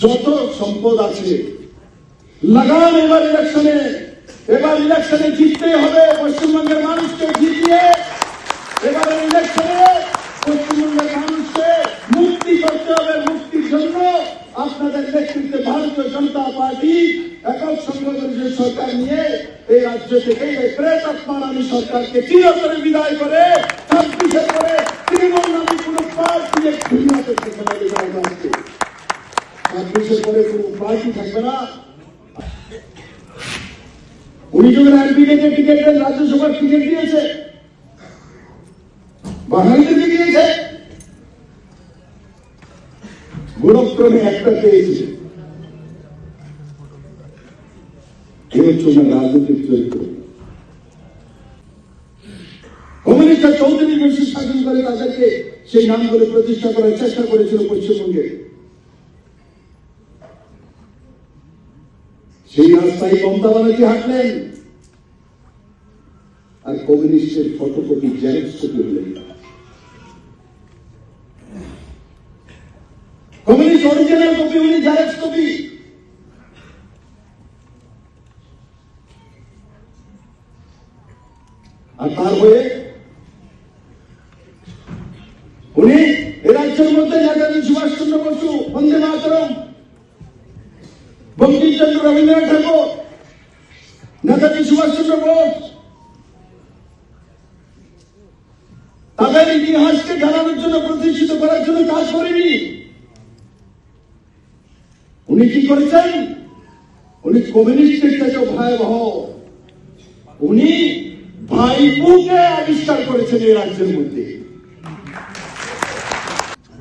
যত সম্পদ আছে লাগান এবার ইলেকশনে জিততেই হবে। পশ্চিমবঙ্গের মানুষকে জিতিয়ে এবারের ইলেকশনে পশ্চিমবঙ্গের মানুষকে মুক্তি করতে হবে। মুক্তির জন্য আপনাদের নেতৃত্বে ভারতীয় জনতা পার্টি একক সংখ্যাগরিষ্ঠ সরকার নিয়ে এই রাজ্য থেকে এই প্রেতাত্মারামী সরকারকে চিরতরে বিদায় করে 26-এর পরে তৃণমূল নামী কোন পার্টি দুনিয়াতে থেকে না। 26-এর পরে কোন পার্টি থাকবে না। উনি যখন এমপিকে টিকিট দেন, রাজ্যসভার টিকিট দিয়েছে, বাঙালিদেরকে দিয়েছে, গুণক্রমে একটা পেয়েছে। এ হচ্ছে ওনার রাজনৈতিক চরিত্র। কমিউনিস্টরা 34 বেশি শাসন করে তাদেরকে সেই নাম করে প্রতিষ্ঠা করার চেষ্টা করেছিল পশ্চিমবঙ্গে। সেই রাস্তায় মমতা ব্যানার্জি হাঁটলেন, আর কমিউনিস্টের ফটোকপি জেরক্স কপি হলেন। কমিউনিস্ট অরিজিনাল কপি, উনি জেরক্স কপি। আর তার হয়ে উনি এ রাজ্যের মধ্যে নেতাজি সুভাষচন্দ্র বসু, বন্দে মাতরম, বঙ্কিমচন্দ্র, রবীন্দ্রনাথ ঠাকুর, নেতাজি সুভাষচন্দ্র বোস, তাদের ইতিহাসকে জানানোর জন্য, প্রতিষ্ঠিত করার জন্য কাজ করেনি। উনি কি করেছেন? উনি কমিউনিস্টের থেকে ভয়াবহ উনি ভাইপুকে আবিষ্কার করেছেন এই রাজ্যের মধ্যে।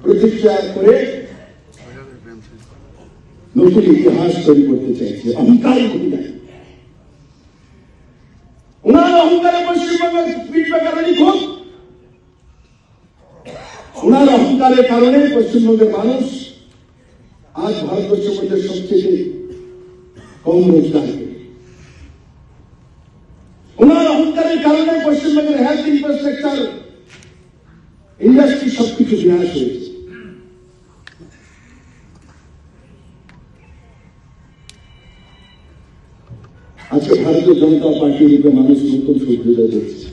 প্রতিষ্ঠা করে নতুন ইতিহাস তৈরি করতে চাইছে। অহংকারী মহিলায় ওনার অহংকারে পশ্চিমবঙ্গের ফিডব্যাক কারণে খুব ওনার অহংকারের কারণে পশ্চিমবঙ্গের মানুষ আজ ভারতবর্ষের মধ্যে সবচেয়ে কম রোজগার। ওনার অহংকারের কারণে পশ্চিমবঙ্গের হেলথ ইনফ্রাস্ট্রাকচার, ইন্ডাস্ট্রি সবকিছু বিনাশ হয়েছে। আজকে ভারতীয় জনতা পার্টির রূপে মানুষ নতুন সূর্যোদয় দেখছে।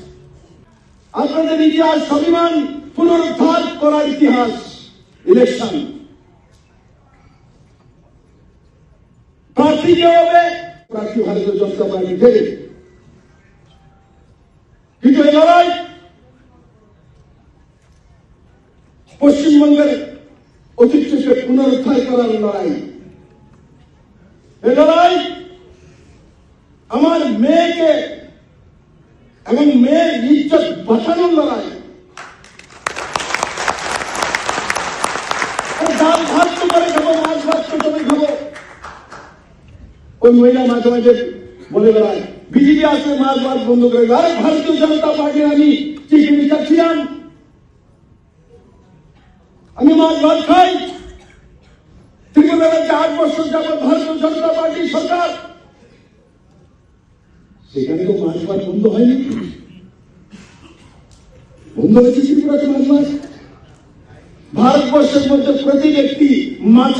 আপনাদের ইতিহাস স্বাভিমান পুনরুদ্ধার করার ইতিহাস। ইলেকশন প্রার্থী কে হবে? প্রার্থী ভারতীয় জনতা পার্টি থেকে। কিন্তু এই লড়াই পশ্চিমবঙ্গের ঐতিহ্যকে পুনরুদ্ধার করার লড়াই। এই লড়াই আমার মেয়েকে এবং মেয়ের ইজ্জত বাঁচানোর লড়াই। ডাল ভাত তো করে খাবো, মাছ ভাত তো তবে খাবো। ওই মহিলা মাঝে মাঝে বলে বেড়ায় বিজেপি আসলে মাছ ভাত বন্ধ করে। আরে ভারতীয় জনতা পার্টির আমি চিফ মিনিস্টার ছিলাম, আমি মাছ ভাত খাই। ত্রিপুরা রাজ্যে 8 বছর যাবৎ ভারতীয় জনতা পার্টির সরকার, সেখানে তো মাছ ভাত বন্ধ হয়নি। বন্ধ হয়েছে ত্রিপুরাতে মাছ ভাত। ভারতবর্ষের মধ্যে প্রতি ব্যক্তি মাছ